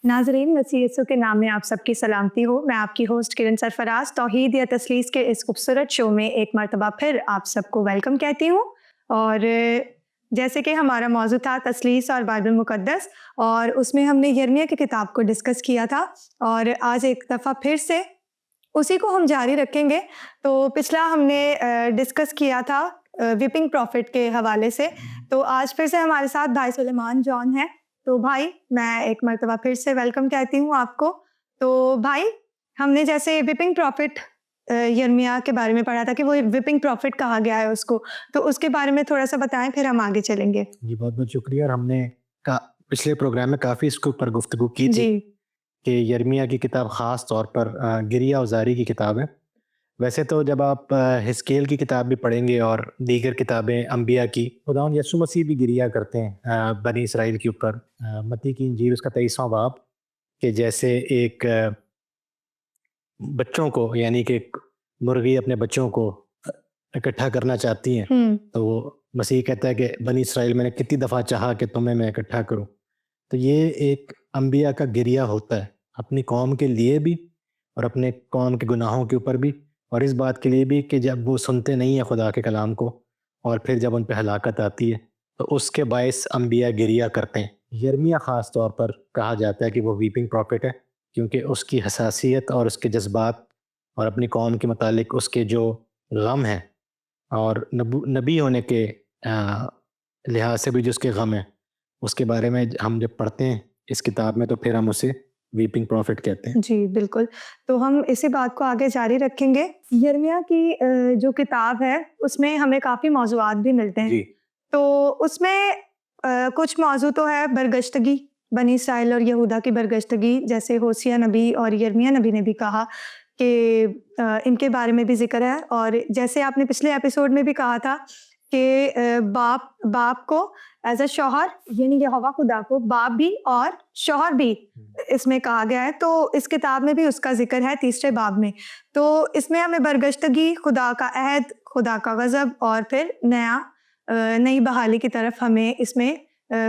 ناظرین، مسیح یسوع کے نام میں آپ سب کی سلامتی ہو۔ میں آپ کی ہوسٹ کرن سرفراز توحید یا تثلیث کے اس خوبصورت شو میں ایک مرتبہ پھر آپ سب کو ویلکم کہتی ہوں۔ اور جیسے کہ ہمارا موضوع تھا تثلیث اور بائبل مقدس، اور اس میں ہم نے یرمیہ کی کتاب کو ڈسکس کیا تھا، اور آج ایک دفعہ پھر سے اسی کو ہم جاری رکھیں گے۔ تو پچھلا ہم نے ڈسکس کیا تھا ویپنگ پروفٹ کے حوالے سے، تو آج پھر سے ہمارے ساتھ بھائی سلیمان جان ہیں۔ تو بھائی، میں ایک مرتبہ پھر سے ویلکم کہتی ہوں آپ کو۔ تو بھائی، ہم نے جیسے ویپنگ پروفٹ یرمیہ کے بارے میں پڑھا تھا کہ وہ ویپنگ پروفٹ کہا گیا ہے اس کو، تو اس کے بارے میں تھوڑا سا بتائیں، پھر ہم آگے چلیں گے۔ جی بہت بہت شکریہ۔ اور ہم نے پچھلے پروگرام میں کافی اس کے اوپر گفتگو کی تھی کہ یرمیہ کی کتاب خاص طور پر گریہ اوزاری کی کتاب ہے۔ ویسے تو جب آپ حزقیل کی کتاب بھی پڑھیں گے اور دیگر کتابیں انبیاء کی، خداوند یسوع مسیح بھی گریہ کرتے ہیں بنی اسرائیل کے اوپر۔ متی کی انجیل اس کا 23واں باب، کہ جیسے ایک بچوں کو، یعنی کہ ایک مرغی اپنے بچوں کو اکٹھا کرنا چاہتی ہیں، تو وہ مسیح کہتا ہے کہ بنی اسرائیل میں نے کتنی دفعہ چاہا کہ تمہیں میں اکٹھا کروں۔ تو یہ ایک انبیاء کا گریہ ہوتا ہے، اپنی قوم کے لیے بھی اور اپنے قوم کے گناہوں کے اوپر بھی، اور اس بات کے لیے بھی کہ جب وہ سنتے نہیں ہیں خدا کے کلام کو، اور پھر جب ان پہ ہلاکت آتی ہے تو اس کے باعث انبیاء گریہ کرتے ہیں۔ یرمیہ خاص طور پر کہا جاتا ہے کہ وہ ویپنگ پروفٹ ہے، کیونکہ اس کی حساسیت اور اس کے جذبات اور اپنی قوم کے متعلق اس کے جو غم ہیں، اور نبی ہونے کے لحاظ سے بھی جو اس کے غم ہیں، اس کے بارے میں ہم جب پڑھتے ہیں اس کتاب میں تو پھر ہم اسے ویپنگ پروفٹ کہتے ہیں۔ جی بالکل، تو ہم اسی بات کو آگے جاری رکھیں گے۔ یرمیہ کی جو کتاب ہے اس میں ہمیں کافی موضوعات بھی ملتے ہیں۔ تو اس میں کچھ موضوع تو ہے برگشتگی، بنی اسرائیل اور یہودا کی برگشتگی، جیسے ہوسیہ نبی اور یرمیہ نبی نے بھی کہا کہ ان کے بارے میں بھی ذکر ہے۔ اور جیسے آپ نے پچھلے ایپیسوڈ میں بھی کہا تھا کہ باپ کو ایز اے شوہر، یعنی یہوہ خدا کو باپ بھی اور شوہر بھی اس میں کہا گیا ہے، تو اس کتاب میں بھی اس کا ذکر ہے 3 باب میں۔ تو اس میں ہمیں برگشتگی، خدا کا عہد، خدا کا غضب، اور پھر نئی بحالی کی طرف ہمیں اس میں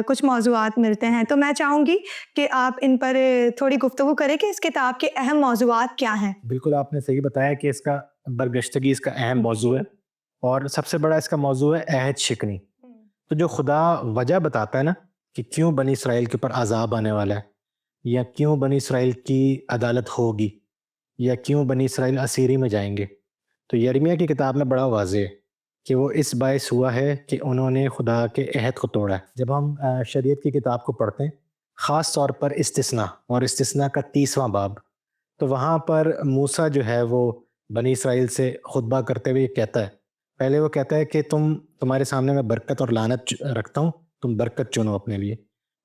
کچھ موضوعات ملتے ہیں۔ تو میں چاہوں گی کہ آپ ان پر تھوڑی گفتگو کریں کہ اس کتاب کے اہم موضوعات کیا ہیں۔ بالکل، آپ نے صحیح بتایا کہ اس کا برگشتگی اس کا اہم موضوع ہے، اور سب سے بڑا اس کا موضوع ہے عہد شکنی۔ تو جو خدا وجہ بتاتا ہے نا کہ کیوں بنی اسرائیل کے اوپر عذاب آنے والا ہے، یا کیوں بنی اسرائیل کی عدالت ہوگی، یا کیوں بنی اسرائیل اسیری میں جائیں گے، تو یرمیہ کی کتاب میں بڑا واضح ہے کہ وہ اس باعث ہوا ہے کہ انہوں نے خدا کے عہد کو توڑا ہے۔ جب ہم شریعت کی کتاب کو پڑھتے ہیں، خاص طور پر استثناء، اور استثناء کا 30واں باب، تو وہاں پر موسیٰ جو ہے وہ بنی اسرائیل سے خطبہ کرتے ہوئے کہتا ہے، پہلے وہ کہتا ہے کہ تمہارے سامنے میں برکت اور لعنت رکھتا ہوں، تم برکت چنو اپنے لیے۔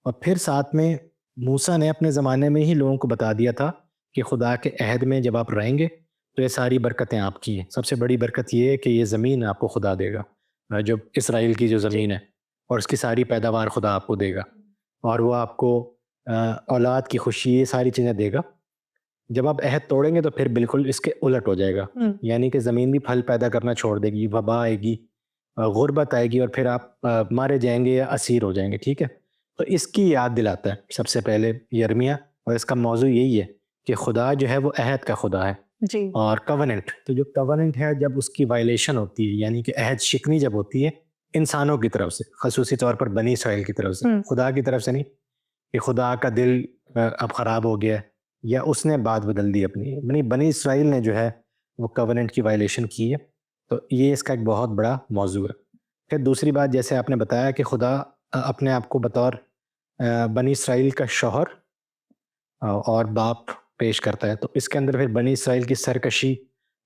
اور پھر ساتھ میں موسیٰ نے اپنے زمانے میں ہی لوگوں کو بتا دیا تھا کہ خدا کے عہد میں جب آپ رہیں گے تو یہ ساری برکتیں آپ کی ہیں۔ سب سے بڑی برکت یہ ہے کہ یہ زمین آپ کو خدا دے گا، جو اسرائیل کی جو زمین ہے، اور اس کی ساری پیداوار خدا آپ کو دے گا، اور وہ آپ کو اولاد کی خوشی، یہ ساری چیزیں دے گا۔ جب آپ عہد توڑیں گے تو پھر بالکل اس کے الٹ ہو جائے گا، یعنی کہ زمین بھی پھل پیدا کرنا چھوڑ دے گی، وبا آئے گی، غربت آئے گی، اور پھر آپ مارے جائیں گے یا اسیر ہو جائیں گے۔ ٹھیک ہے، تو اس کی یاد دلاتا ہے سب سے پہلے یرمیہ، اور اس کا موضوع یہی ہے کہ خدا جو ہے وہ عہد کا خدا ہے، اور کوننٹ، تو جو کوننٹ ہے جب اس کی وائلیشن ہوتی ہے، یعنی کہ عہد شکنی جب ہوتی ہے انسانوں کی طرف سے، خصوصی طور پر بنی اسرائیل کی طرف سے، خدا کی طرف سے نہیں، کہ خدا کا دل اب خراب ہو گیا ہے یا اس نے بات بدل دی اپنی، بنی اسرائیل نے جو ہے وہ کوننٹ کی وائلیشن کی ہے۔ تو یہ اس کا ایک بہت بڑا موضوع ہے۔ پھر دوسری بات، جیسے آپ نے بتایا کہ خدا اپنے آپ کو بطور بنی اسرائیل کا شوہر اور باپ پیش کرتا ہے، تو اس کے اندر پھر بنی اسرائیل کی سرکشی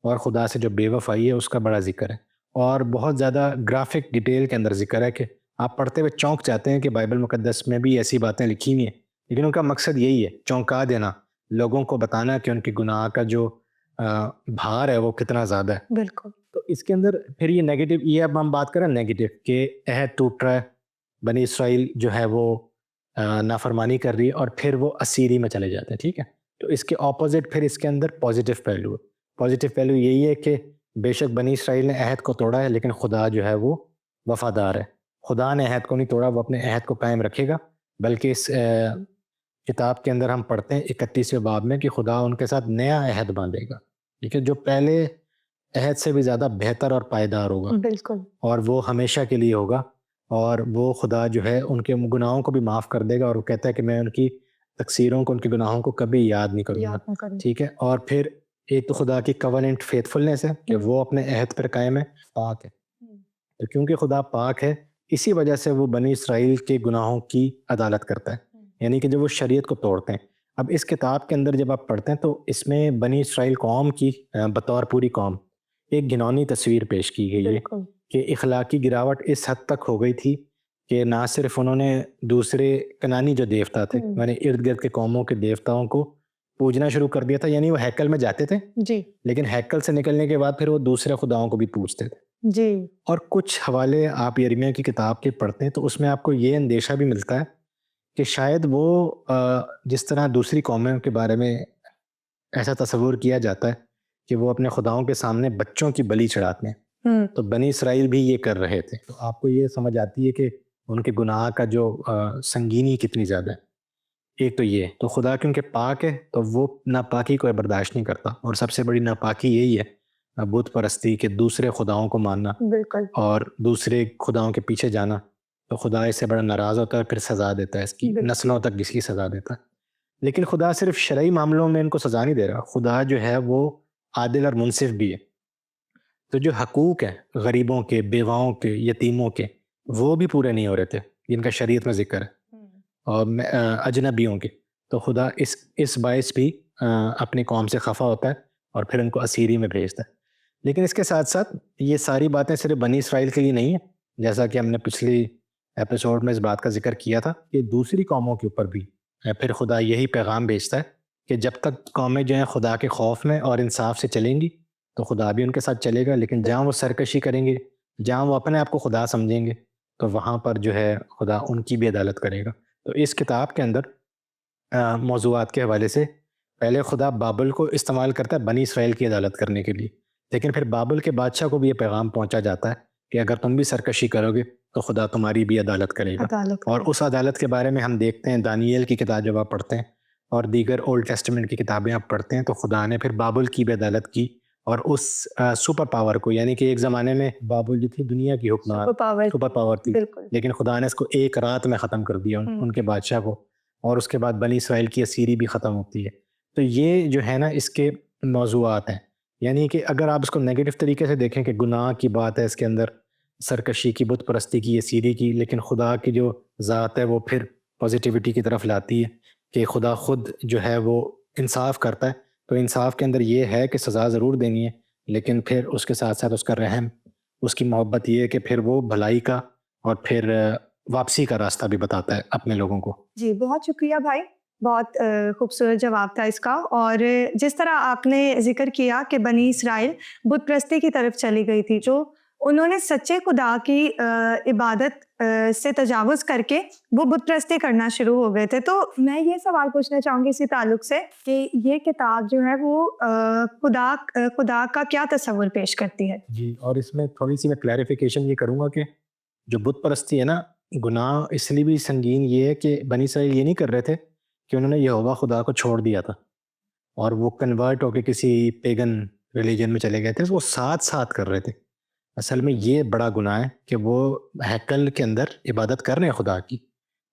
اور خدا سے جو بے وفائی ہے اس کا بڑا ذکر ہے، اور بہت زیادہ گرافک ڈیٹیل کے اندر ذکر ہے کہ آپ پڑھتے ہوئے چونک جاتے ہیں کہ بائبل مقدس میں بھی ایسی باتیں لکھی ہوئی ہیں، لیکن ان کا مقصد یہی ہے، چونکا دینا، لوگوں کو بتانا کہ ان کے گناہ کا جو بھار ہے وہ کتنا زیادہ ہے۔ بالکل، تو اس کے اندر پھر یہ نیگیٹو، یہ اب ہم بات کریں نیگیٹو کہ عہد ٹوٹ رہا ہے، بنی اسرائیل جو ہے وہ نافرمانی کر رہی ہے، اور پھر وہ اسیری میں چلے جاتے ہیں۔ ٹھیک ہے، تو اس کے اپوزٹ پھر اس کے اندر پازیٹیو پہلو ہے۔ پازیٹیو پہلو یہی ہے کہ بے شک بنی اسرائیل نے عہد کو توڑا ہے، لیکن خدا جو ہے وہ وفادار ہے، خدا نے عہد کو نہیں توڑا، وہ اپنے عہد کو قائم رکھے گا، بلکہ اس کتاب کے اندر ہم پڑھتے ہیں 31ویں باب میں کہ خدا ان کے ساتھ نیا عہد باندھے گا، ٹھیک ہے، جو پہلے عہد سے بھی زیادہ بہتر اور پائیدار ہوگا، بالکل، اور وہ ہمیشہ کے لیے ہوگا، اور وہ خدا جو ہے ان کے گناہوں کو بھی معاف کر دے گا، اور وہ کہتا ہے کہ میں ان کی تقصیروں کو، ان کے گناہوں کو کبھی یاد نہیں کروں گا، یاد نہ کریں۔ ٹھیک ہے۔ اور پھر ایک تو خدا کی کوننٹ فیتھفلنس ہے کہ وہ اپنے عہد پر قائم ہے، پاک ہے، تو کیونکہ خدا پاک ہے اسی وجہ سے وہ بنی اسرائیل کے گناہوں کی عدالت کرتا ہے، یعنی کہ جب وہ شریعت کو توڑتے ہیں۔ اب اس کتاب کے اندر جب آپ پڑھتے ہیں تو اس میں بنی اسرائیل قوم کی بطور پوری قوم ایک گھناؤنی تصویر پیش کی گئی ہے بالکل، کہ اخلاقی گراوٹ اس حد تک ہو گئی تھی کہ نہ صرف انہوں نے دوسرے کنانی جو دیوتا تھے، یعنی ارد گرد کے قوموں کے دیوتاؤں کو پوجنا شروع کر دیا تھا، یعنی وہ ہیکل میں جاتے تھے جی لیکن ہیکل سے نکلنے کے بعد پھر وہ دوسرے خداؤں کو بھی پوجتے تھے۔ جی اور کچھ حوالے آپ یرمیہ کی کتاب کے پڑھتے ہیں تو اس میں آپ کو یہ اندیشہ بھی ملتا ہے کہ شاید وہ جس طرح دوسری قوموں کے بارے میں ایسا تصور کیا جاتا ہے کہ وہ اپنے خداؤں کے سامنے بچوں کی بلی چڑھاتے ہیں، تو بنی اسرائیل بھی یہ کر رہے تھے۔ تو آپ کو یہ سمجھ آتی ہے کہ ان کے گناہ کا جو سنگینی کتنی زیادہ ہے۔ ایک تو یہ تو خدا کیونکہ پاک ہے تو وہ ناپاکی کو برداشت نہیں کرتا، اور سب سے بڑی ناپاکی یہی ہے بت پرستی کے، دوسرے خداؤں کو ماننا بالکل، اور دوسرے خداؤں کے پیچھے جانا، تو خدا اس سے بڑا ناراض ہوتا ہے، پھر سزا دیتا ہے، اس کی نسلوں تک اس کی سزا دیتا ہے۔ لیکن خدا صرف شرعی معاملوں میں ان کو سزا نہیں دے رہا، خدا جو ہے وہ عادل اور منصف بھی ہے، تو جو حقوق ہیں غریبوں کے، بیواؤں کے، یتیموں کے، وہ بھی پورے نہیں ہو رہے تھے جن کا شریعت میں ذکر ہے، اور اجنبیوں کے، تو خدا اس باعث بھی اپنی قوم سے خفا ہوتا ہے اور پھر ان کو اسیری میں بھیجتا ہے۔ لیکن اس کے ساتھ ساتھ یہ ساری باتیں صرف بنی اسرائیل کے لیے نہیں ہیں، جیسا کہ ہم نے پچھلی ایپیسوڈ میں اس بات کا ذکر کیا تھا کہ دوسری قوموں کے اوپر بھی پھر خدا یہی پیغام بھیجتا ہے کہ جب تک قومیں جو ہیں خدا کے خوف میں اور انصاف سے چلیں گی تو خدا بھی ان کے ساتھ چلے گا، لیکن جہاں وہ سرکشی کریں گے، جہاں وہ اپنے آپ کو خدا سمجھیں گے، تو وہاں پر جو ہے خدا ان کی بھی عدالت کرے گا۔ تو اس کتاب کے اندر موضوعات کے حوالے سے پہلے خدا بابل کو استعمال کرتا ہے بنی اسرائیل کی عدالت کرنے کے لیے، لیکن پھر بابل کے بادشاہ کو بھی یہ پیغام پہنچا جاتا ہے کہ اگر تم بھی سرکشی کرو گے تو خدا تمہاری بھی عدالت کرے گا۔ اور اس عدالت کے بارے میں ہم دیکھتے ہیں دانیل کی کتاب جب آپ پڑھتے ہیں اور دیگر اولڈ ٹیسٹمنٹ کی کتابیں آپ پڑھتے ہیں تو خدا نے پھر بابل کی بھی عدالت کی، اور اس سپر پاور کو، یعنی کہ ایک زمانے میں بابل جو تھی دنیا کی حکمران سپر پاور تھی، لیکن خدا نے اس کو ایک رات میں ختم کر دیا ان کے بادشاہ کو، اور اس کے بعد بنی اسرائیل کی اسیری بھی ختم ہوتی ہے۔ تو یہ جو ہے نا اس کے موضوعات ہیں، یعنی کہ اگر آپ اس کو نیگیٹو طریقے سے دیکھیں کہ گناہ کی بات ہے اس کے اندر، سرکشی کی، بت پرستی کی، اسیری کی، لیکن خدا کی جو ذات ہے وہ پھر پازیٹیوٹی کی طرف لاتی ہے کہ خدا خود جو ہے وہ انصاف کرتا ہے، تو انصاف کے اندر یہ ہے کہ سزا ضرور دینی ہے، لیکن پھر اس کے ساتھ ساتھ اس کا رحم، اس کی محبت یہ ہے کہ پھر وہ بھلائی کا اور پھر واپسی کا راستہ بھی بتاتا ہے اپنے لوگوں کو۔ جی بہت شکریہ بھائی، بہت خوبصورت جواب تھا اس کا۔ اور جس طرح آپ نے ذکر کیا کہ بنی اسرائیل بت پرستی کی طرف چلی گئی تھی، جو انہوں نے سچے خدا کی عبادت سے تجاوز کر کے وہ بت پرستی کرنا شروع ہو گئے تھے، تو میں یہ سوال پوچھنا چاہوں گی اسی تعلق سے کہ یہ کتاب جو ہے وہ خدا کا کیا تصور پیش کرتی ہے؟ جی، اور اس میں تھوڑی سی میں کلیریفیکیشن یہ کروں گا کہ جو بت پرستی ہے نا، گناہ اس لیے بھی سنگین یہ ہے کہ بنی اسرائیل یہ نہیں کر رہے تھے کہ انہوں نے یہوہ خدا کو چھوڑ دیا تھا اور وہ کنورٹ ہو کے کسی پیگن ریلیجن میں چلے گئے تھے، وہ ساتھ ساتھ کر رہے تھے۔ اصل میں یہ بڑا گناہ ہے کہ وہ ہیکل کے اندر عبادت کر رہے ہیں خدا کی،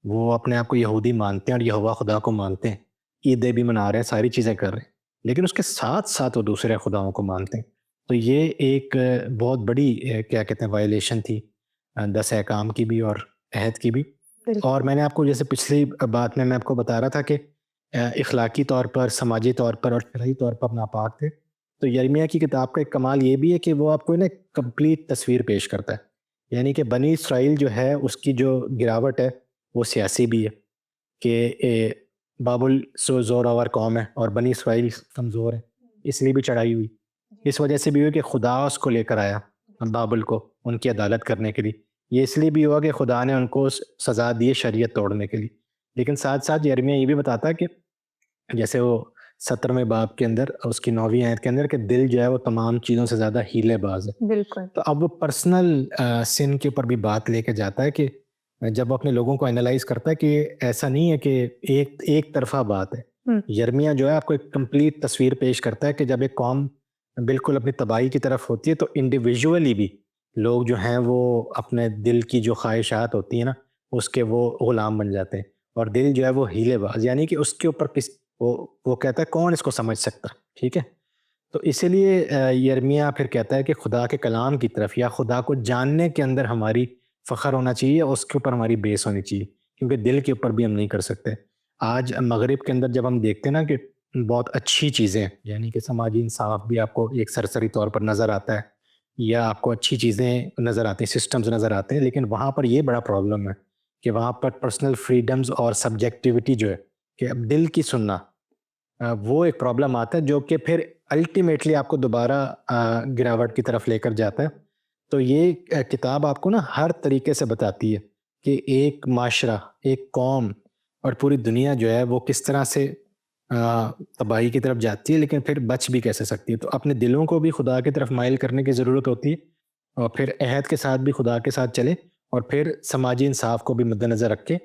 وہ اپنے آپ کو یہودی مانتے ہیں اور یہوہ خدا کو مانتے ہیں، عیدیں بھی منا رہے ہیں، ساری چیزیں کر رہے ہیں، لیکن اس کے ساتھ ساتھ وہ دوسرے خداؤں کو مانتے ہیں۔ تو یہ ایک بہت بڑی کیا کہتے ہیں وائلیشن تھی 10 احکام کی بھی اور عہد کی بھی۔ اور میں نے آپ کو جیسے پچھلی بات میں آپ کو بتا رہا تھا کہ اخلاقی طور پر، سماجی طور پر اور شرعی طور پر ناپاک تھے، تو یرمیہ کی کتاب کا ایک کمال یہ بھی ہے کہ وہ آپ کو نا کمپلیٹ تصویر پیش کرتا ہے، یعنی کہ بنی اسرائیل جو ہے اس کی جو گراوٹ ہے وہ سیاسی بھی ہے کہ بابل زور آور قوم ہے اور بنی اسرائیل کمزور ہے، اس لیے بھی چڑھائی ہوئی، اس وجہ سے بھی ہوئی کہ خدا اس کو لے کر آیا بابل کو ان کی عدالت کرنے کے لیے، یہ اس لیے بھی ہوا کہ خدا نے ان کو سزا دی شریعت توڑنے کے لیے۔ لیکن ساتھ ساتھ یرمیہ یہ بھی بتاتا ہے کہ جیسے وہ 17ویں باب کے اندر اس کی 9ویں آیت کے اندر کہ دل جو ہے وہ تمام چیزوں سے زیادہ ہیلے باز ہے، بالکل، تو اب وہ پرسنل سن کے اوپر بھی بات لے کے جاتا ہے کہ جب وہ اپنے لوگوں کو انالائز کرتا ہے کہ ایسا نہیں ہے کہ ایک طرفہ بات ہے. یرمیہ جو ہے آپ کو ایک کمپلیٹ تصویر پیش کرتا ہے کہ جب ایک قوم بالکل اپنی تباہی کی طرف ہوتی ہے تو انڈیویژولی بھی لوگ جو ہیں وہ اپنے دل کی جو خواہشات ہوتی ہیں نا اس کے وہ غلام بن جاتے ہیں, اور دل جو ہے وہ ہیلے باز, یعنی کہ اس کے اوپر وہ کہتا ہے کون اس کو سمجھ سکتا, ٹھیک ہے. تو اسی لیے یرمیہ پھر کہتا ہے کہ خدا کے کلام کی طرف یا خدا کو جاننے کے اندر ہماری فخر ہونا چاہیے, اس کے اوپر ہماری بیس ہونی چاہیے, کیونکہ دل کے اوپر بھی ہم نہیں کر سکتے. آج مغرب کے اندر جب ہم دیکھتے ہیں نا کہ بہت اچھی چیزیں, یعنی کہ سماجی انصاف بھی آپ کو ایک سرسری طور پر نظر آتا ہے, یا آپ کو اچھی چیزیں نظر آتی ہیں, سسٹمز نظر آتے ہیں, لیکن وہاں پر یہ بڑا پرابلم ہے کہ وہاں پر پرسنل فریڈمز اور سبجیکٹیوٹی جو ہے کہ اب دل کی سننا, وہ ایک پرابلم آتا ہے جو کہ پھر الٹیمیٹلی آپ کو دوبارہ گراوٹ کی طرف لے کر جاتا ہے. تو یہ کتاب آپ کو نا ہر طریقے سے بتاتی ہے کہ ایک معاشرہ, ایک قوم اور پوری دنیا جو ہے وہ کس طرح سے تباہی کی طرف جاتی ہے, لیکن پھر بچ بھی کیسے سکتی ہے. تو اپنے دلوں کو بھی خدا کی طرف مائل کرنے کی ضرورت ہوتی ہے, اور پھر عہد کے ساتھ بھی خدا کے ساتھ چلے, اور پھر سماجی انصاف کو بھی مد نظر رکھے,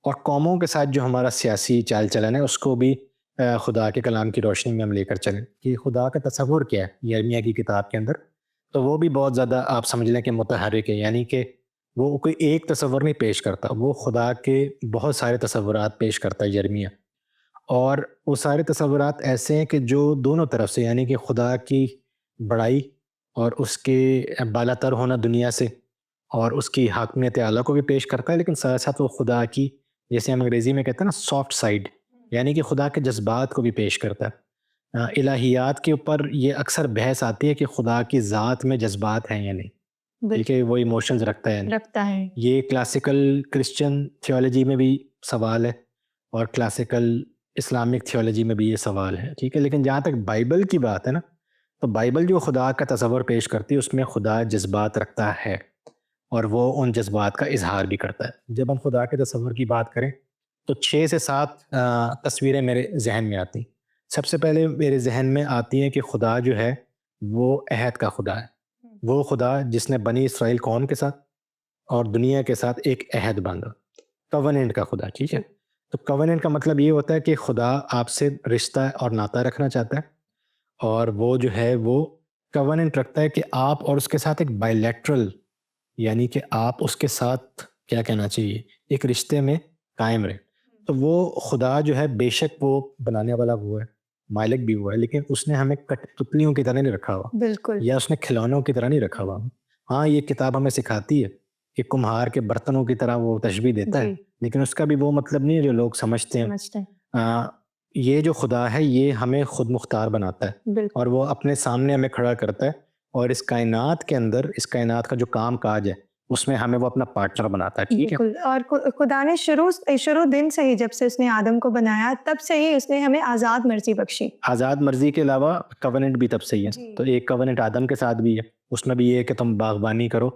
اور قوموں کے ساتھ جو ہمارا سیاسی چال چلن ہے اس کو بھی خدا کے کلام کی روشنی میں ہم لے کر چلیں کہ خدا کا تصور کیا ہے یرمیہ کی کتاب کے اندر. تو وہ بھی بہت زیادہ آپ سمجھ لیں کہ متحرک ہے, یعنی کہ وہ کوئی ایک تصور نہیں پیش کرتا, وہ خدا کے بہت سارے تصورات پیش کرتا ہے یرمیہ. اور وہ سارے تصورات ایسے ہیں کہ جو دونوں طرف سے, یعنی کہ خدا کی بڑائی اور اس کے بالا تر ہونا دنیا سے, اور اس کی حاکمیت اعلیٰ کو بھی پیش کرتا ہے, لیکن ساتھ ساتھ وہ خدا کی, جیسے ہم انگریزی میں کہتے ہیں نا, سافٹ سائڈ, یعنی کہ خدا کے جذبات کو بھی پیش کرتا ہے. الہیات کے اوپر یہ اکثر بحث آتی ہے کہ خدا کی ذات میں جذبات ہیں یا نہیں, بلکہ وہ ایموشنز رکھتا ہے. یہ کلاسیکل کرسچن تھیولوجی میں بھی سوال ہے, اور کلاسیکل اسلامک تھیولوجی میں بھی یہ سوال ہے, ٹھیک ہے. لیکن جہاں تک بائبل کی بات ہے نا, تو بائبل جو خدا کا تصور پیش کرتی ہے اس میں خدا جذبات رکھتا ہے, اور وہ ان جذبات کا اظہار بھی کرتا ہے. جب ہم خدا کے تصور کی بات کریں تو 6 سے 7 تصویریں میرے ذہن میں آتی ہیں. سب سے پہلے میرے ذہن میں آتی ہیں کہ خدا جو ہے وہ عہد کا خدا ہے, وہ خدا جس نے بنی اسرائیل قوم کے ساتھ اور دنیا کے ساتھ ایک عہد باندھا, کوننٹ کا خدا, ٹھیک ہے. تو کوننٹ کا مطلب یہ ہوتا ہے کہ خدا آپ سے رشتہ اور ناطہ رکھنا چاہتا ہے, اور وہ جو ہے وہ کوننٹ رکھتا ہے کہ آپ اور اس کے ساتھ ایک بائیلیٹرل, یعنی کہ آپ اس کے ساتھ کیا کہنا چاہیے, ایک رشتے میں قائم رہے. تو وہ خدا جو ہے بے شک وہ بنانے والا وہ ہے, مالک بھی ہوا ہے, لیکن اس نے ہمیں پتلیوں کی طرح نہیں رکھا ہوا, بالکل, یا اس نے کھلونوں کی طرح نہیں رکھا ہوا. ہاں یہ کتاب ہمیں سکھاتی ہے کہ کمہار کے برتنوں کی طرح وہ تشبیہ دیتا ہے, لیکن اس کا بھی وہ مطلب نہیں ہے جو لوگ سمجھتے ہیں. یہ جو خدا ہے یہ ہمیں خود مختار بناتا ہے, اور وہ اپنے سامنے ہمیں کھڑا کرتا ہے, اور اس کائنات کے اندر, اس کائنات کا جو کام کاج ہے اس میں ہمیں وہ اپنا پارٹنر بناتا ہے, ٹھیک ہے. اور خدا نے شروع دن سے ہی, جب سے اس نے آدم کو بنایا تب سے ہی اس نے ہمیں آزاد مرضی بخشی. آزاد مرضی کے علاوہ کوننٹ بھی تب سے ہی ہے. تو ایک کوننٹ آدم کے ساتھ بھی ہے, اس میں بھی یہ ہے کہ تم باغبانی کرو,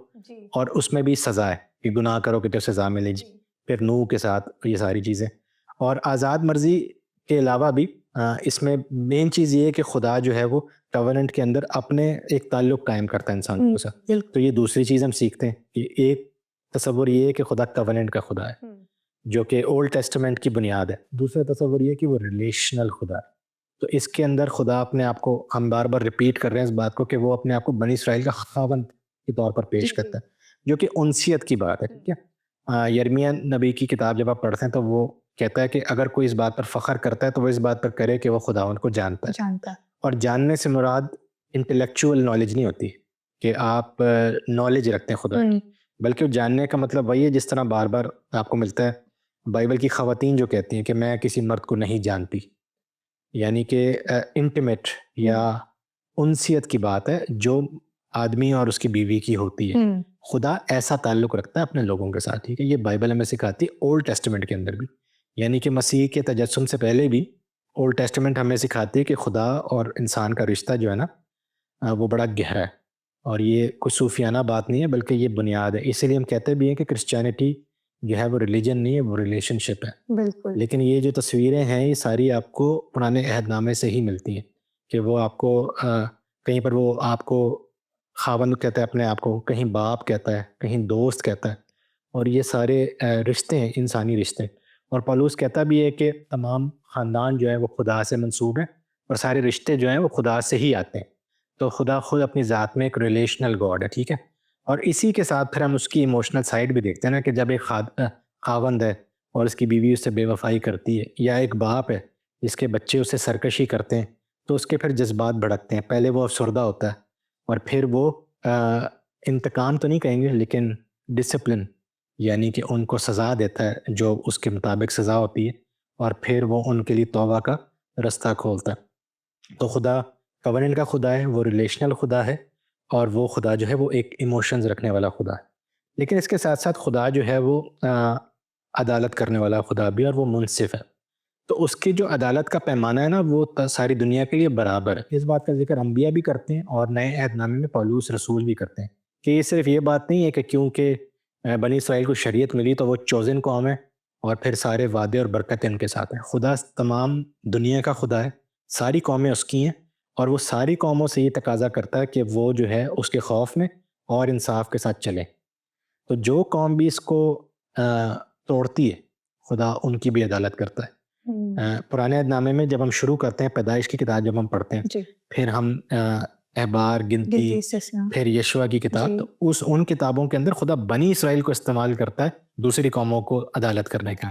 اور اس میں بھی سزا ہے کہ گناہ کرو کہ تو سزا ملے گی. پھر نوح کے ساتھ یہ ساری چیزیں. اور آزاد مرضی کے علاوہ بھی اس میں مین چیز یہ ہے کہ خدا جو ہے وہ کوننٹ کے اندر اپنے ایک تعلق قائم کرتا ہے انسان کے ساتھ. تو یہ دوسری چیز ہم سیکھتے ہیں کہ ایک تصور یہ ہے کہ خدا کوننٹ کا خدا ہے جو کہ اولڈ ٹیسٹمنٹ کی بنیاد ہے. دوسرا تصور یہ ہے کہ وہ ریلیشنل خدا ہے. تو اس کے اندر خدا اپنے آپ کو, ہم بار بار ریپیٹ کر رہے ہیں اس بات کو, کہ وہ اپنے آپ کو بنی اسرائیل کا خاوند کے طور پر پیش کرتا ہے, جو کہ انسیت کی بات ہے, ٹھیک ہے. یرمیہ نبی کی کتاب جب آپ پڑھتے ہیں تو وہ کہتا ہے کہ اگر کوئی اس بات پر فخر کرتا ہے تو وہ اس بات پر کرے کہ وہ خداوند کو جانتا ہے. اور جاننے سے مراد انٹلیکچوئل نالج نہیں ہوتی کہ آپ نالج رکھتے ہیں خدا, بلکہ وہ جاننے کا مطلب وہی ہے جس طرح بار بار آپ کو ملتا ہے بائبل کی خواتین جو کہتی ہیں کہ میں کسی مرد کو نہیں جانتی, یعنی کہ انٹیمیٹ یا انسیت کی بات ہے جو آدمی اور اس کی بیوی کی ہوتی ہے. خدا ایسا تعلق رکھتا ہے اپنے لوگوں کے ساتھ, ٹھیک ہے. یہ بائبل ہمیں سکھاتی ہے اولڈ ٹیسٹمنٹ کے اندر بھی, یعنی کہ مسیح کے تجسم سے پہلے بھی اولڈ ٹیسٹمنٹ ہمیں سکھاتی ہے کہ خدا اور انسان کا رشتہ جو ہے نا وہ بڑا گہرا ہے, اور یہ کوئی صوفیانہ بات نہیں ہے بلکہ یہ بنیاد ہے. اسی لیے ہم کہتے بھی ہیں کہ کرسچینٹی جو ہے وہ ریلیجن نہیں ہے, وہ ریلیشن شپ ہے. بالکل. لیکن یہ جو تصویریں ہیں یہ ساری آپ کو پرانے عہد نامے سے ہی ملتی ہیں, کہ وہ آپ کو کہیں پر وہ آپ کو خاوند کہتا ہے اپنے آپ کو, کہیں باپ کہتا ہے, کہیں دوست کہتا ہے, اور یہ سارے رشتے ہیں انسانی رشتے. اور پالوس کہتا بھی ہے کہ تمام خاندان جو ہے وہ خدا سے منسوب ہیں اور سارے رشتے جو ہیں وہ خدا سے ہی آتے ہیں. تو خدا خود اپنی ذات میں ایک ریلیشنل گاڈ ہے, ٹھیک ہے. اور اسی کے ساتھ پھر ہم اس کی ایموشنل سائڈ بھی دیکھتے ہیں نا, کہ جب ایک خاوند ہے اور اس کی بیوی اس سے بے وفائی کرتی ہے, یا ایک باپ ہے جس کے بچے اس سے سرکشی کرتے ہیں, تو اس کے پھر جذبات بھڑکتے ہیں. پہلے وہ افسردہ ہوتا ہے اور پھر وہ انتقام تو نہیں کہیں گے لیکن ڈسپلن, یعنی کہ ان کو سزا دیتا ہے جو اس کے مطابق سزا ہوتی ہے, اور پھر وہ ان کے لیے توبہ کا رستہ کھولتا ہے. تو خدا کوننٹ کا خدا ہے, وہ ریلیشنل خدا ہے, اور وہ خدا جو ہے وہ ایک ایموشنز رکھنے والا خدا ہے. لیکن اس کے ساتھ ساتھ خدا جو ہے وہ عدالت کرنے والا خدا بھی, اور وہ منصف ہے. تو اس کی جو عدالت کا پیمانہ ہے نا, وہ ساری دنیا کے لیے برابر ہے. اس بات کا ذکر انبیاء بھی کرتے ہیں اور نئے عہد نامے میں پولس رسول بھی کرتے ہیں, کہ یہ صرف یہ بات نہیں ہے کہ کیونکہ بنی اسرائیل کو شریعت ملی تو وہ چوزن قوم ہے اور پھر سارے وعدے اور برکتیں ان کے ساتھ ہیں. خدا تمام دنیا کا خدا ہے, ساری قومیں اس کی ہیں, اور وہ ساری قوموں سے یہ تقاضا کرتا ہے کہ وہ جو ہے اس کے خوف میں اور انصاف کے ساتھ چلیں. تو جو قوم بھی اس کو توڑتی ہے, خدا ان کی بھی عدالت کرتا ہے. پرانے عہد نامے میں جب ہم شروع کرتے ہیں, پیدائش کی کتاب جب ہم پڑھتے ہیں, جی. پھر ہم احبار, گنتی, پھر یشوع کی کتاب, جی. تو ان کتابوں کے اندر خدا بنی اسرائیل کو استعمال کرتا ہے دوسری قوموں کو عدالت کرنے کا.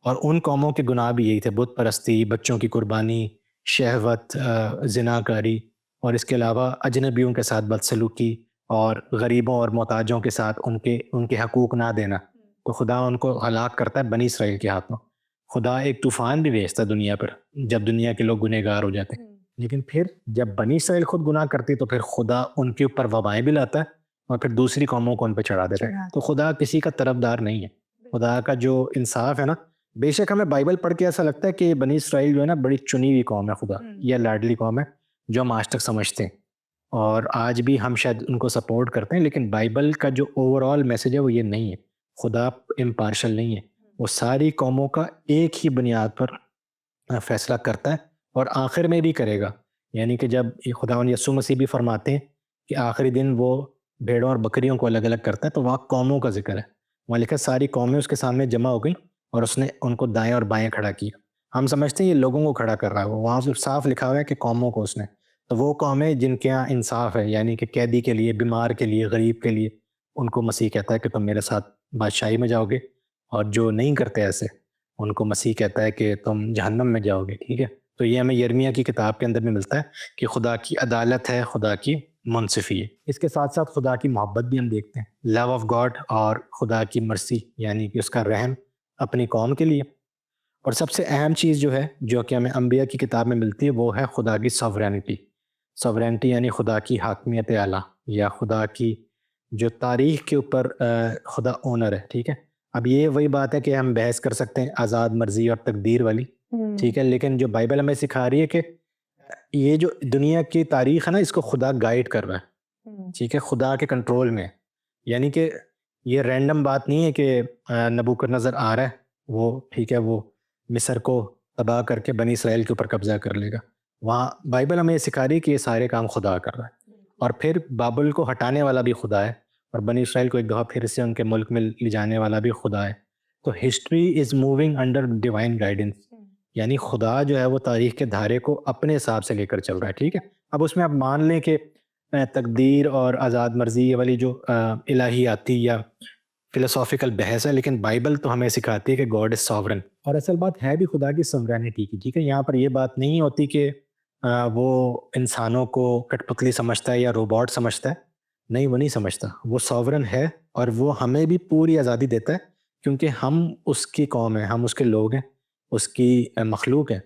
اور ان قوموں کے گناہ بھی یہی تھے, بت پرستی, بچوں کی قربانی, شہوت, زنا کاری, اور اس کے علاوہ اجنبیوں کے ساتھ بدسلوکی, اور غریبوں اور محتاجوں کے ساتھ ان کے حقوق نہ دینا. تو خدا ان کو ہلاک کرتا ہے بنی اسرائیل کے ہاتھوں. خدا ایک طوفان بھی بھیجتا ہے دنیا پر جب دنیا کے لوگ گنہگار ہو جاتے ہیں. لیکن پھر جب بنی اسرائیل خود گناہ کرتی تو پھر خدا ان کے اوپر وبائیں بھی لاتا ہے اور پھر دوسری قوموں کو ان پہ چڑھا دیتا ہے. تو خدا کسی کا طرفدار نہیں ہے. خدا کا جو انصاف ہے نا, بے شک ہمیں بائبل پڑھ کے ایسا لگتا ہے کہ بنی اسرائیل جو ہے نا بڑی چنی ہوئی قوم ہے خدا, یا لاڈلی قوم ہے جو ہم آج تک سمجھتے ہیں, اور آج بھی ہم شاید ان کو سپورٹ کرتے ہیں. لیکن بائبل کا جو اوور آل میسج ہے وہ یہ نہیں ہے. خدا امپارشل نہیں ہے, وہ ساری قوموں کا ایک ہی بنیاد پر فیصلہ کرتا ہے اور آخر میں بھی کرے گا. یعنی کہ جب خداوند یسوع مسیح بھی فرماتے ہیں کہ آخری دن وہ بھیڑوں اور بکریوں کو الگ الگ کرتا ہے, تو وہاں قوموں کا ذکر ہے. وہاں لکھا ساری قومیں اس کے سامنے جمع ہو گئیں اور اس نے ان کو دائیں اور بائیں کھڑا کیا. ہم سمجھتے ہیں یہ لوگوں کو کھڑا کر رہا ہے, وہاں صاف لکھا ہوا ہے کہ قوموں کو اس نے. تو وہ قومیں جن کے یہاں انصاف ہے, یعنی کہ قیدی کے لیے, بیمار کے لیے, غریب کے لیے, ان کو مسیح کہتا ہے کہ تم میرے ساتھ بادشاہی میں جاؤ گے, اور جو نہیں کرتے ایسے ان کو مسیح کہتا ہے کہ تم جہنم میں جاؤ گے. ٹھیک ہے, تو یہ ہمیں یرمیہ کی کتاب کے اندر بھی ملتا ہے کہ خدا کی عدالت ہے, خدا کی منصفی ہے. اس کے ساتھ ساتھ خدا کی محبت بھی ہم دیکھتے ہیں, لو آف گاڈ, اور خدا کی مرسی یعنی کہ اس کا رحم اپنی قوم کے لیے. اور سب سے اہم چیز جو ہے جو کہ ہمیں انبیاء کی کتاب میں ملتی ہے وہ ہے خدا کی ساورینٹی. ساورینٹی یعنی خدا کی حاکمیت اعلیٰ, یا خدا کی جو تاریخ کے اوپر خدا اونر ہے. ٹھیک ہے, اب یہ وہی بات ہے کہ ہم بحث کر سکتے ہیں آزاد مرضی اور تقدیر والی, ٹھیک ہے, لیکن جو بائبل ہمیں سکھا رہی ہے کہ یہ جو دنیا کی تاریخ ہے نا, اس کو خدا گائیڈ کر رہا ہے. ٹھیک ہے, خدا کے کنٹرول میں, یعنی کہ یہ رینڈم بات نہیں ہے کہ نبوکدنضر آ رہا ہے, وہ ٹھیک ہے وہ مصر کو تباہ کر کے بنی اسرائیل کے اوپر قبضہ کر لے گا. وہاں بائبل ہمیں یہ سکھا رہی ہے کہ یہ سارے کام خدا کر رہا ہے, اور پھر بابل کو ہٹانے والا بھی خدا ہے, اور بنی اسرائیل کو ایک دفعہ پھر سے ان کے ملک میں لے جانے والا بھی خدا ہے. تو history is moving under divine guidance, یعنی خدا جو ہے وہ تاریخ کے دھارے کو اپنے حساب سے لے کر چل رہا ہے. ٹھیک ہے, اب اس میں آپ مان لیں کہ تقدیر اور آزاد مرضی والی جو الہیاتی یا فلسافیکل بحث ہے, لیکن بائبل تو ہمیں سکھاتی ہے کہ گاڈ از ساورن, اور اصل بات ہے بھی خدا کی سوورینٹی کی. ٹھیک ہے, یہاں پر یہ بات نہیں ہوتی کہ وہ انسانوں کو کٹ پتلی سمجھتا ہے یا روبوٹ سمجھتا ہے. نہیں, وہ نہیں سمجھتا, وہ ساورن ہے, اور وہ ہمیں بھی پوری آزادی دیتا ہے کیونکہ ہم اس کی قوم ہیں, ہم اس کے لوگ ہیں, اس کی مخلوق ہیں,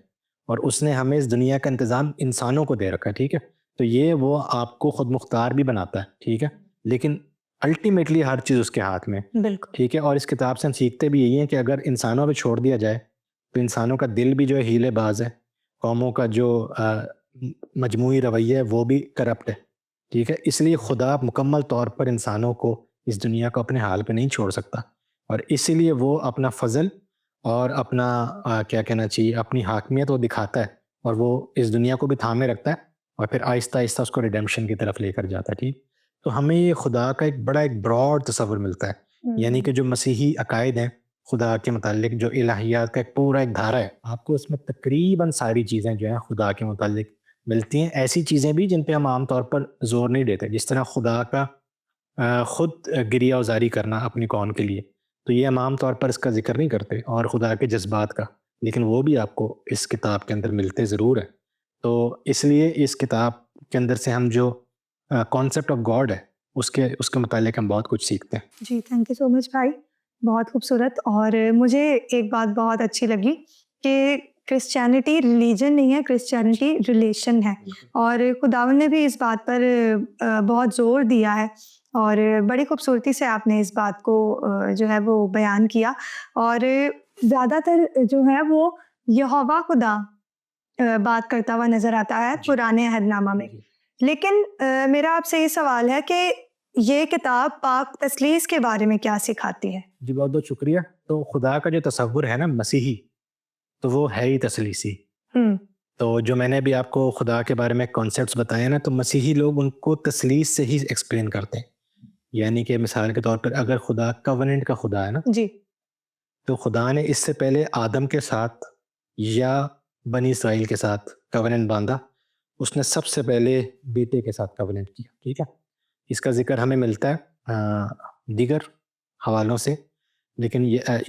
اور اس نے ہمیں اس دنیا کا انتظام انسانوں کو دے رکھا ہے. ٹھیک ہے, تو یہ وہ آپ کو خود مختار بھی بناتا ہے. ٹھیک ہے, لیکن الٹیمیٹلی ہر چیز اس کے ہاتھ میں. بالکل. ٹھیک ہے, اور اس کتاب سے ہم سیکھتے بھی یہی ہیں کہ اگر انسانوں پہ چھوڑ دیا جائے تو انسانوں کا دل بھی جو ہے ہیلے باز ہے, قوموں کا جو مجموعی رویہ ہے وہ بھی کرپٹ ہے. ٹھیک ہے, اس لیے خدا مکمل طور پر انسانوں کو, اس دنیا کو اپنے حال پہ نہیں چھوڑ سکتا, اور اسی لیے وہ اپنا فضل اور اپنا کیا کہنا چاہیے اپنی حاکمیت وہ دکھاتا ہے, اور وہ اس دنیا کو بھی تھامے رکھتا ہے, اور پھر آہستہ آہستہ اس کو ریڈیمپشن کی طرف لے کر جاتا ہے. ٹھیک, تو ہمیں یہ خدا کا ایک بڑا ایک براڈ تصور ملتا ہے یعنی کہ جو مسیحی عقائد ہیں خدا کے متعلق، جو الہیات کا ایک پورا ایک دھارا ہے، آپ کو اس میں تقریباً ساری چیزیں جو ہیں خدا کے متعلق ملتی ہیں. ایسی چیزیں بھی جن پہ ہم عام طور پر زور نہیں دیتے، جس طرح خدا کا خود گریہ وزاری کرنا اپنی قوم کے لیے، تو یہ ہم عام طور پر اس کا ذکر نہیں کرتے، اور خدا کے جذبات کا، لیکن وہ بھی آپ کو اس کتاب کے اندر ملتے ضرور ہیں. تو اس لیے اس کتاب کے اندر سے ہم جو کانسیپٹ آف گاڈ ہے اس کے متعلق ہم بہت کچھ سیکھتے ہیں. جی تھینک یو سو مچ بھائی، بہت خوبصورت. اور مجھے ایک بات بہت اچھی لگی کہ کرسچینٹی ریلیجن نہیں ہے، کرسچینٹی ریلیشن ہے، اور خداوند نے بھی اس بات پر بہت زور دیا ہے، اور بڑی خوبصورتی سے آپ نے اس بات کو جو ہے وہ بیان کیا. اور زیادہ تر جو ہے وہ یہوہ خدا بات کرتا ہوا نظر آتا ہے پرانے عہد نامہ میں. لیکن میرا آپ سے یہ سوال ہے کہ یہ کتاب پاک تثلیث کے بارے میں کیا سکھاتی ہے؟ جی بہت بہت شکریہ. تو خدا کا جو تصور ہے نا مسیحی، تو وہ ہے ہی تثلیثی. تو جو میں نے بھی آپ کو خدا کے بارے میں کانسیپٹس بتائے نا، تو مسیحی لوگ ان کو تثلیث سے ہی ایکسپلین کرتے ہیں. یعنی کہ مثال کے طور پر اگر خدا کوننٹ کا خدا ہے نا، جی، تو خدا نے اس سے پہلے آدم کے ساتھ یا بنی اسرائیل کے ساتھ کوننٹ باندھا. اس نے سب سے پہلے بیٹے کے ساتھ کوننٹ کیا. ٹھیک ہے، اس کا ذکر ہمیں ملتا ہے دیگر حوالوں سے، لیکن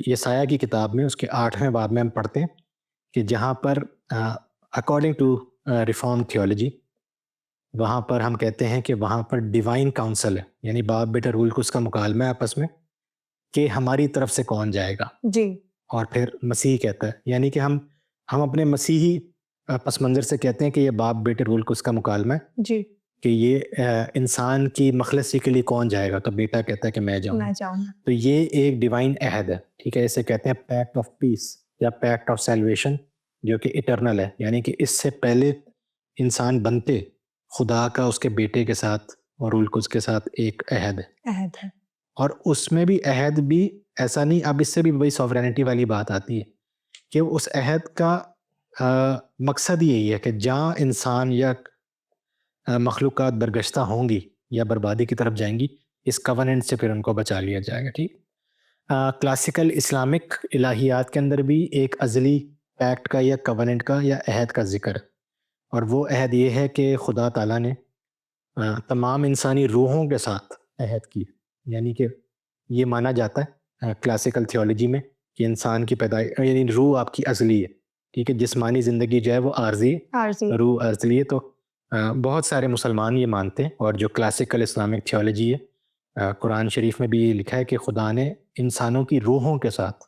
یسایہ کی کتاب میں اس کے 8ویں باب میں ہم پڑھتے ہیں کہ جہاں پر اکارڈنگ ٹو ریفارم تھیولوجی، وہاں پر ہم کہتے ہیں کہ وہاں پر ڈیوائن کاؤنسل ہے، یعنی باپ بیٹا رول کو اس کا مکالمہ ہے آپس میں کہ ہماری طرف سے کون جائے گا. جی، اور پھر مسیح کہتا ہے، یعنی کہ ہم اپنے مسیحی پس منظر سے کہتے ہیں کہ یہ باپ بیٹے رول کو اس کا مکالمہ ہے جی، کہ یہ انسان کی مخلصی کے لیے کون جائے گا. تو بیٹا کہتا ہے کہ میں جاؤں. تو یہ ایک ڈیوائن عہد ہے. ٹھیک ہے، اسے کہتے ہیں پیکٹ آف پیس یا پیکٹ آف سیلویشن، جو کہ اٹرنل ہے. یعنی کہ اس سے پہلے انسان بنتے خدا کا اس کے بیٹے کے ساتھ اور رول کو اس کے ساتھ ایک عہد ہے. اور اس میں بھی عہد بھی ایسا نہیں، اب اس سے بھی وہی سوورینٹی والی بات آتی ہے کہ اس عہد کا مقصد یہی ہے کہ جہاں انسان یا مخلوقات برگشتہ ہوں گی یا بربادی کی طرف جائیں گی، اس کوننٹ سے پھر ان کو بچا لیا جائے گا. ٹھیک، کلاسیکل اسلامک الہیات کے اندر بھی ایک ازلی پیکٹ کا یا کوننٹ کا یا عہد کا ذکر، اور وہ عہد یہ ہے کہ خدا تعالیٰ نے تمام انسانی روحوں کے ساتھ عہد کی. یعنی کہ یہ مانا جاتا ہے کلاسیکل تھیولوجی میں کہ انسان کی پیدائش، یعنی روح آپ کی ازلی ہے. ٹھیک ہے، جسمانی زندگی جو ہے وہ عارضی ہے، روح ازلی ہے. تو بہت سارے مسلمان یہ مانتے ہیں، اور جو کلاسیکل اسلامک تھیولوجی ہے، قرآن شریف میں بھی یہ لکھا ہے کہ خدا نے انسانوں کی روحوں کے ساتھ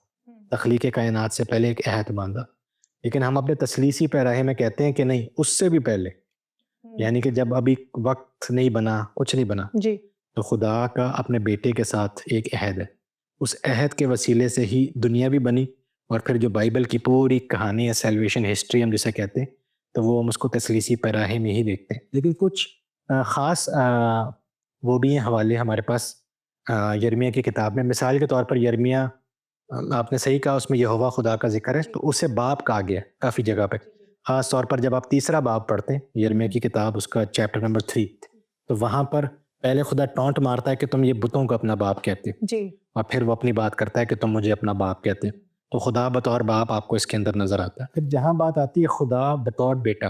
تخلیق کائنات سے پہلے ایک عہد باندھا. لیکن ہم اپنے تثلیثی پیراہے میں کہتے ہیں کہ نہیں، اس سے بھی پہلے، یعنی کہ جب ابھی وقت نہیں بنا، کچھ نہیں بنا، تو خدا کا اپنے بیٹے کے ساتھ ایک عہد ہے. اس عہد کے وسیلے سے ہی دنیا بھی بنی، اور پھر جو بائبل کی پوری کہانی ہے، سیلویشن ہسٹری ہم جسے کہتے ہیں، تو وہ ہم اس کو تثلیثی پیراہے میں ہی دیکھتے ہیں. لیکن کچھ خاص وہ بھی ہیں حوالے ہمارے پاس یرمیہ کی کتاب میں. مثال کے طور پر یرمیہ، آپ نے صحیح کہا، اس میں یہوہ خدا کا ذکر ہے، تو اسے باپ کہا گیا کافی جگہ پہ. خاص طور پر جب آپ تیسرا باب پڑھتے ہیں یرمیہ کی کتاب، اس کا چیپٹر نمبر 3، تو وہاں پر پہلے خدا ٹونٹ مارتا ہے کہ تم یہ بتوں کو اپنا باپ کہتے ہو، اور پھر وہ اپنی بات کرتا ہے کہ تم مجھے اپنا باپ کہتے ہو. تو خدا بطور باپ آپ کو اس کے اندر نظر آتا ہے. پھر جہاں بات آتی ہے خدا بطور بیٹا،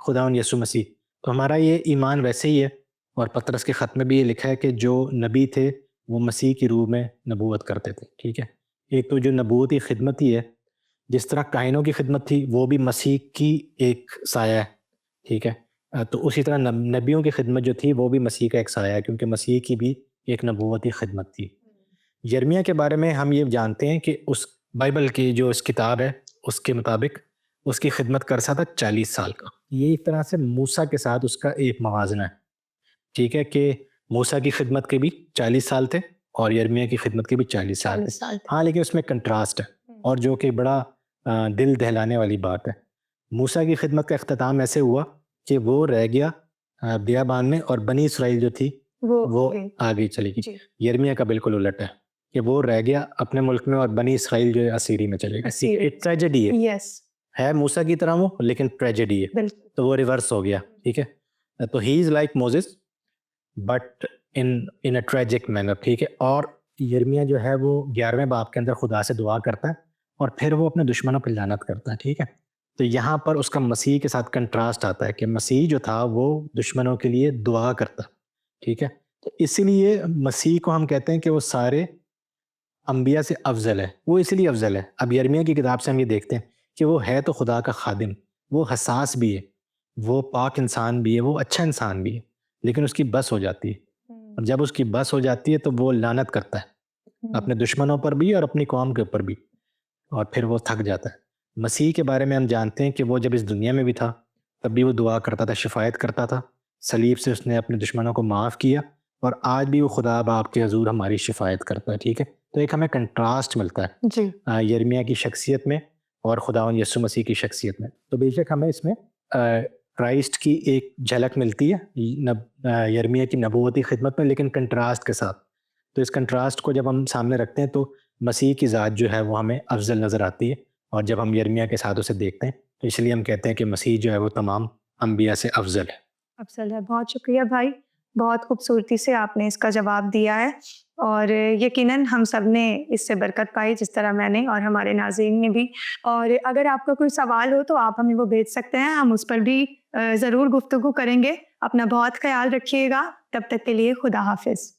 خدا یسوع مسیح، تو ہمارا یہ ایمان ویسے ہی ہے، اور پطرس کے خط میں بھی یہ لکھا ہے کہ جو نبی تھے وہ مسیح کی روح میں نبوت کرتے تھے. ٹھیک ہے، ایک تو جو نبوتی خدمت ہی ہے، جس طرح کائنوں کی خدمت تھی، وہ بھی مسیح کی ایک سایہ ہے. ٹھیک ہے، تو اسی طرح نبیوں کی خدمت جو تھی وہ بھی مسیح کا ایک سایہ ہے، کیونکہ مسیح کی بھی ایک نبوتی خدمت تھی. یرمیہ کے بارے میں ہم یہ جانتے ہیں کہ اس بائبل کی جو اس کتاب ہے اس کے مطابق اس کی خدمت کا عرصہ تھا 40 سال کا. یہ ایک طرح سے موسیٰ کے ساتھ اس کا ایک موازنہ ہے. ٹھیک ہے، کہ موسیٰ کی خدمت کے بھی 40 سال تھے اور یرمیہ کی خدمت کے بھی 40 سال تھے. ہاں، لیکن اس میں کنٹراسٹ ہے، اور جو کہ بڑا دل دہلانے والی بات ہے. موسیٰ کی خدمت کا اختتام ایسے ہوا کہ وہ رہ گیا بیابان میں، اور بنی اسرائیل جو تھی وہ آگے چلی گئی. یرمیہ کا بالکل الٹ ہے کہ وہ رہ گیا اپنے ملک میں، اور بنی اسرائیل جو ہے اسیری میں چلے گئے. ایک ٹریجڈی ہے موسیٰ کی طرح وہ، لیکن ٹریجڈی ہے، تو وہ ریورس ہو گیا. ٹھیک ہے، تو he is like Moses but in a tragic manner. ٹھیک ہے، اور یرمیہ جو ہے وہ 11ویں باب کے اندر خدا سے دعا کرتا ہے اور پھر وہ اپنے دشمنوں پہ لعنت کرتا ہے. ٹھیک ہے, تو یہاں پر اس کا مسیح کے ساتھ کنٹراسٹ آتا ہے کہ مسیح جو تھا وہ دشمنوں کے لیے دعا کرتا. ٹھیک ہے, تو اسی لیے مسیح کو ہم کہتے ہیں کہ وہ سارے انبیاء سے افضل ہے. وہ اسی لیے افضل ہے. اب یرمیہ کی کتاب سے ہم یہ دیکھتے ہیں کہ وہ ہے تو خدا کا خادم, وہ حساس بھی ہے, وہ پاک انسان بھی ہے, وہ اچھا انسان بھی ہے, لیکن اس کی بس ہو جاتی ہے. اور جب اس کی بس ہو جاتی ہے تو وہ لعنت کرتا ہے اپنے دشمنوں پر بھی اور اپنی قوم کے اوپر بھی, اور پھر وہ تھک جاتا ہے. مسیح کے بارے میں ہم جانتے ہیں کہ وہ جب اس دنیا میں بھی تھا تب بھی وہ دعا کرتا تھا, شفاعت کرتا تھا, صلیب سے اس نے اپنے دشمنوں کو معاف کیا, اور آج بھی وہ خدا باپ کے حضور ہماری شفاعت کرتا ہے. ٹھیک ہے, تو ایک ہمیں کنٹراسٹ ملتا ہے جی یرمیہ کی شخصیت میں اور خداوند یسوع مسیح کی شخصیت میں. تو بے شک ہمیں اس میں کرائسٹ کی ایک جھلک ملتی ہے یرمیہ کی نبوتی خدمت میں, لیکن کنٹراسٹ کے ساتھ. تو اس کنٹراسٹ کو جب ہم سامنے رکھتے ہیں تو مسیح کی ذات جو ہے وہ ہمیں افضل نظر آتی ہے, اور جب ہم یرمیہ کے ساتھ اسے دیکھتے ہیں تو اس لیے ہم کہتے ہیں کہ مسیح جو ہے وہ تمام انبیاء سے افضل ہے. افضل ہے. بہت شکریہ بھائی, بہت خوبصورتی سے آپ نے اس کا جواب دیا ہے, اور یقیناً ہم سب نے اس سے برکت پائی جس طرح میں نے اور ہمارے ناظرین نے بھی. اور اگر آپ کا کوئی سوال ہو تو آپ ہمیں وہ بھیج سکتے ہیں, ہم اس پر بھی ضرور گفتگو کریں گے. اپنا بہت خیال رکھیے گا. تب تک کے لیے خدا حافظ.